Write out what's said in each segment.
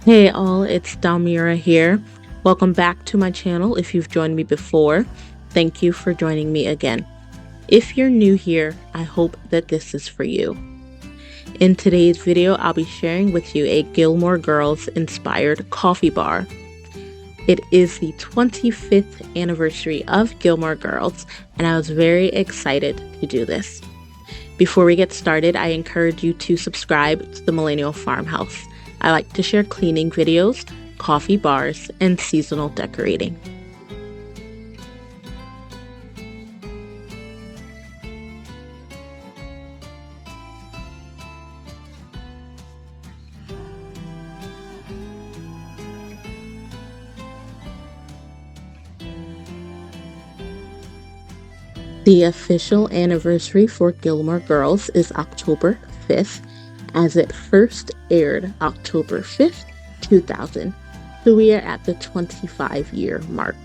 Hey all, it's Dalmira here. Welcome back to my channel if you've joined me before. Thank you for joining me again. If you're new here, I hope that this is for you. In today's video, I'll be sharing with you a Gilmore Girls inspired coffee bar. It is the 25th anniversary of Gilmore Girls, and I was very excited to do this. Before we get started, I encourage you to subscribe to the Millennial Farmhouse. I like to share cleaning videos, coffee bars, and seasonal decorating. The official anniversary for Gilmore Girls is October 5th, as it first aired October 5th, 2000, so we are at the 25-year mark.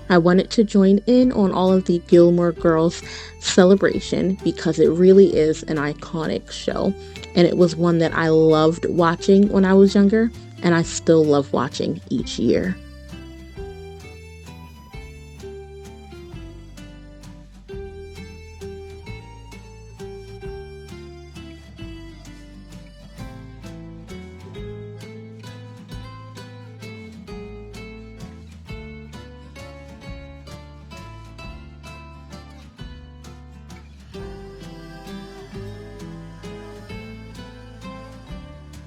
I wanted to join in on all of the Gilmore Girls celebration because it really is an iconic show, and it was one that I loved watching when I was younger, and I still love watching each year.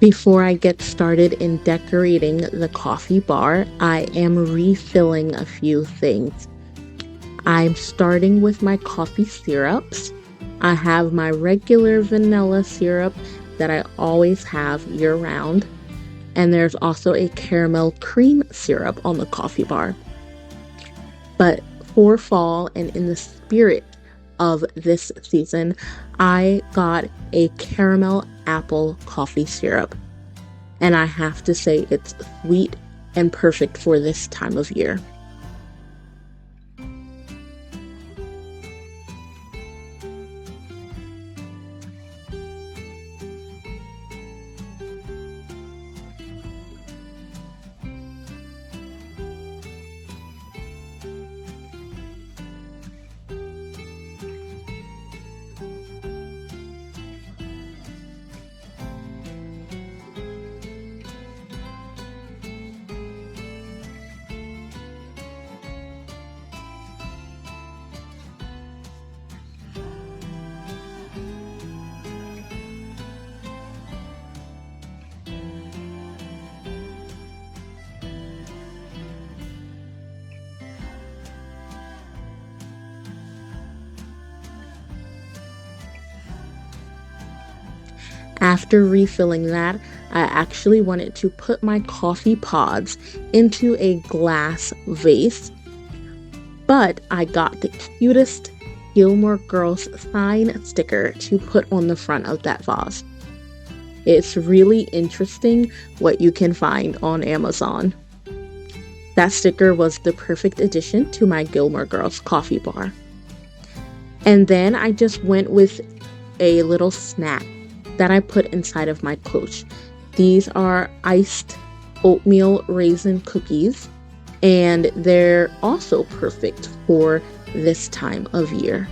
Before I get started in decorating the coffee bar, I am refilling a few things. I'm starting with my coffee syrups. I have my regular vanilla syrup that I always have year-round, and there's also a caramel cream syrup on the coffee bar. But for fall and in the spirit of this season, I got a caramel apple coffee syrup, and I have to say it's sweet and perfect for this time of year. After refilling that, I actually wanted to put my coffee pods into a glass vase, but I got the cutest Gilmore Girls sign sticker to put on the front of that vase. It's really interesting what you can find on Amazon. That sticker was the perfect addition to my Gilmore Girls coffee bar. And then I just went with a little snack that I put inside of my coach. These are iced oatmeal raisin cookies, and they're also perfect for this time of year.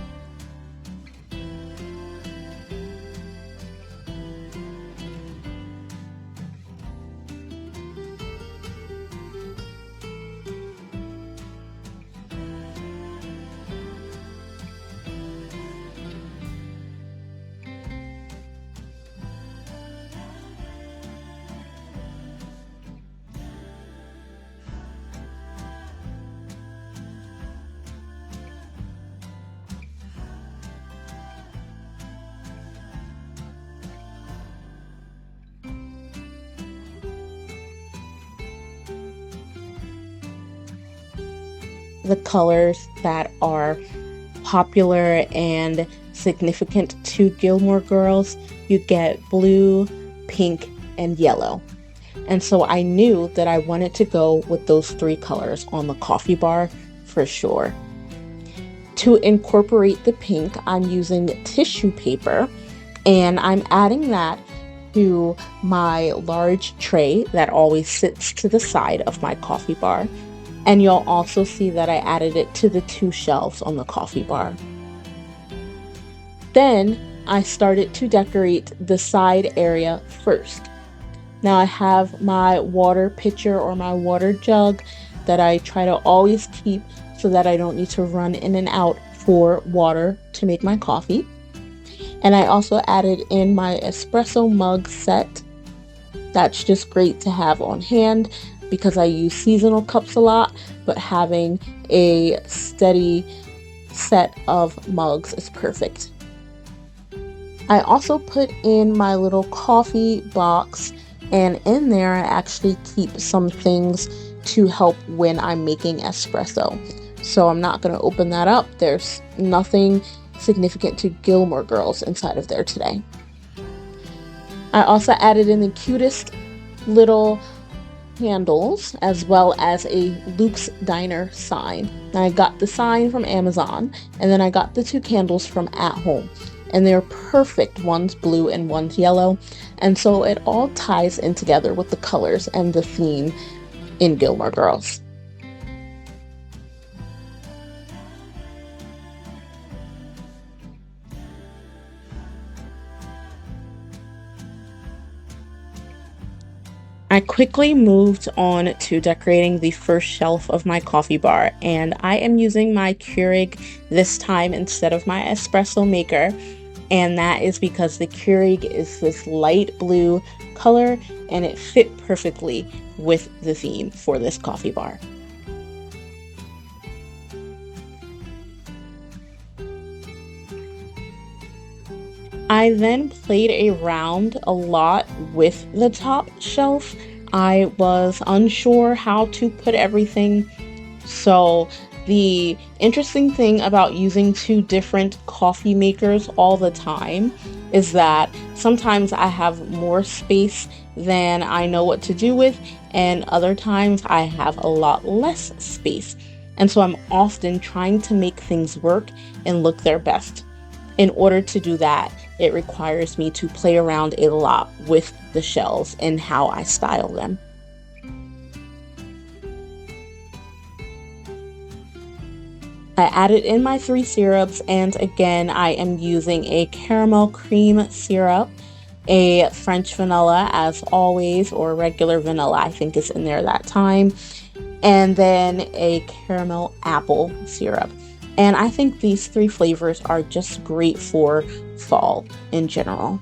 The colors that are popular and significant to Gilmore Girls, you get blue, pink, and yellow. And so I knew that I wanted to go with those three colors on the coffee bar for sure. To incorporate the pink, I'm using tissue paper, and I'm adding that to my large tray that always sits to the side of my coffee bar. And you'll also see that I added it to the 2 shelves on the coffee bar. Then I started to decorate the side area first. Now I have my water pitcher or my water jug that I try to always keep so that I don't need to run in and out for water to make my coffee. And I also added in my espresso mug set. That's just great to have on hand because I use seasonal cups a lot, but having a steady set of mugs is perfect. I also put in my little coffee box, and in there I actually keep some things to help when I'm making espresso. So I'm not going to open that up. There's nothing significant to Gilmore Girls inside of there today. I also added in the cutest little handles as well as a Luke's Diner sign. Now I got the sign from Amazon, and then I got the 2 candles from At Home, and they're perfect. One's blue and one's yellow, and so it all ties in together with the colors and the theme in Gilmore Girls. I quickly moved on to decorating the first shelf of my coffee bar, and I am using my Keurig this time instead of my espresso maker, and that is because the Keurig is this light blue color and it fit perfectly with the theme for this coffee bar. I then played around a lot with the top shelf. I was unsure how to put everything. So the interesting thing about using 2 different coffee makers all the time is that sometimes I have more space than I know what to do with, and other times I have a lot less space. And so I'm often trying to make things work and look their best. In order to do that, it requires me to play around a lot with the shelves and how I style them. I added in my 3 syrups, and again, I am using a caramel cream syrup, a French vanilla as always, or regular vanilla I think is in there that time, and then a caramel apple syrup. And I think these 3 flavors are just great for fall in general.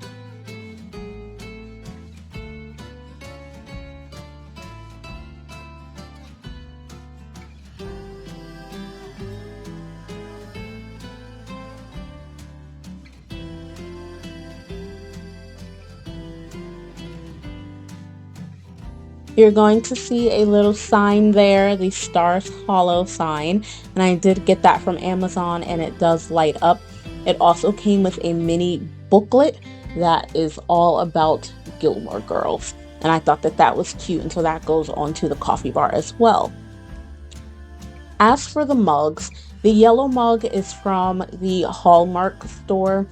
You're going to see a little sign there, the Stars Hollow sign, and I did get that from Amazon and it does light up. It also came with a mini booklet that is all about Gilmore Girls, and I thought that that was cute, and so that goes onto the coffee bar as well. As for the mugs, the yellow mug is from the Hallmark store.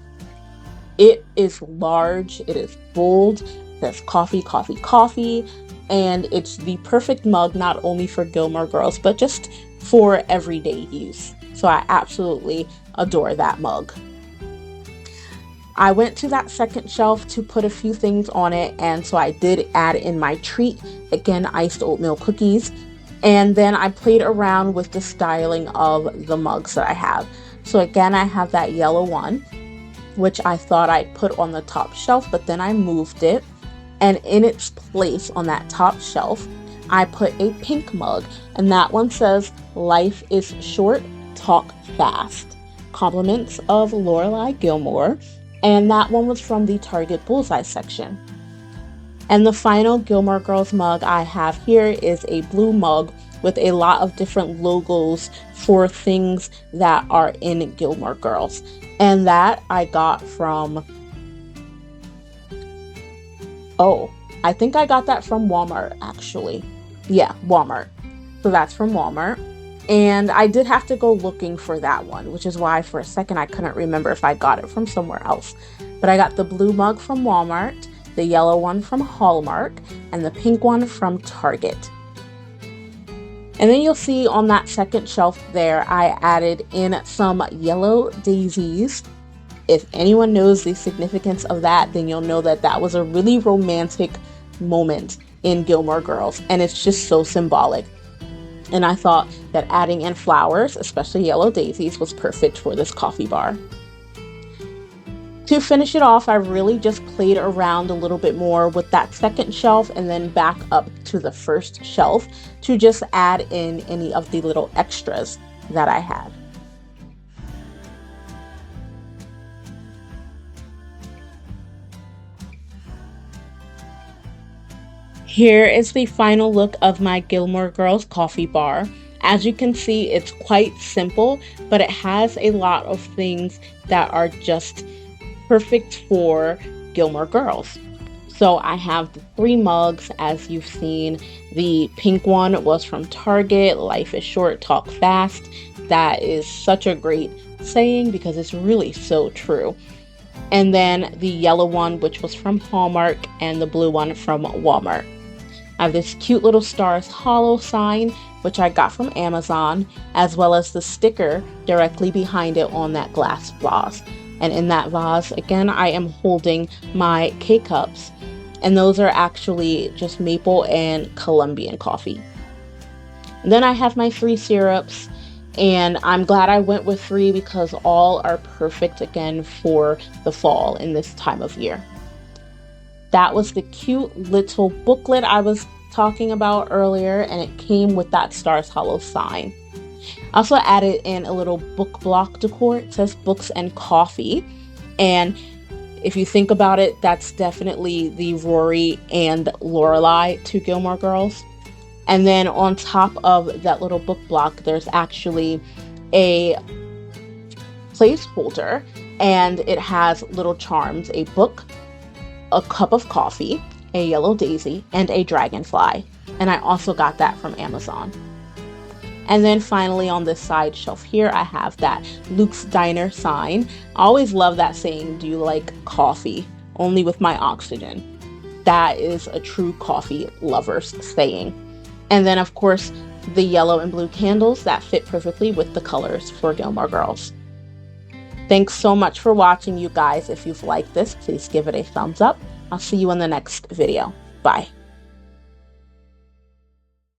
It is large, it is bold, it says coffee, coffee, coffee, and it's the perfect mug not only for Gilmore Girls, but just for everyday use. So I absolutely adore that mug. I went to that second shelf to put a few things on it, and so I did add in my treat, again, iced oatmeal cookies, and then I played around with the styling of the mugs that I have. So again, I have that yellow one, which I thought I'd put on the top shelf, but then I moved it. And in its place on that top shelf, I put a pink mug, and that one says, "Life is short, talk fast." Compliments of Lorelai Gilmore, and that one was from the Target Bullseye section. And the final Gilmore Girls mug I have here is a blue mug with a lot of different logos for things that are in Gilmore Girls. And that I got from, I think I got that from Walmart, actually. Yeah, Walmart. So that's from Walmart. And I did have to go looking for that one, which is why for a second I couldn't remember if I got it from somewhere else. But I got the blue mug from Walmart, the yellow one from Hallmark, and the pink one from Target. And then you'll see on that second shelf there, I added in some yellow daisies. If anyone knows the significance of that, then you'll know that that was a really romantic moment in Gilmore Girls, and it's just so symbolic. And I thought that adding in flowers, especially yellow daisies, was perfect for this coffee bar. To finish it off, I really just played around a little bit more with that second shelf and then back up to the first shelf to just add in any of the little extras that I had. Here is the final look of my Gilmore Girls coffee bar. As you can see, it's quite simple, but it has a lot of things that are just perfect for Gilmore Girls. So I have the 3 mugs, as you've seen. The pink one was from Target, "Life is short, talk fast." That is such a great saying because it's really so true. And then the yellow one, which was from Hallmark, and the blue one from Walmart. I have this cute little Stars Hollow sign, which I got from Amazon, as well as the sticker directly behind it on that glass vase. And in that vase, again, I am holding my K-Cups, and those are actually just maple and Colombian coffee. And then I have my 3 syrups, and I'm glad I went with 3 because all are perfect again for the fall in this time of year. That was the cute little booklet I was talking about earlier, and it came with that Stars Hollow sign. I also added in a little book block decor. It says books and coffee. And if you think about it, that's definitely the Rory and Lorelai to Gilmore Girls. And then on top of that little book block, there's actually a placeholder, and it has little charms: a book, a cup of coffee, a yellow daisy, and a dragonfly. And I also got that from Amazon. And then finally on this side shelf here, I have that Luke's Diner sign. I always love that saying, "Do you like coffee?" Only with my oxygen. That is a true coffee lover's saying. And then of course, the yellow and blue candles that fit perfectly with the colors for Gilmore Girls. Thanks so much for watching, you guys. If you've liked this, please give it a thumbs up. I'll see you in the next video. Bye.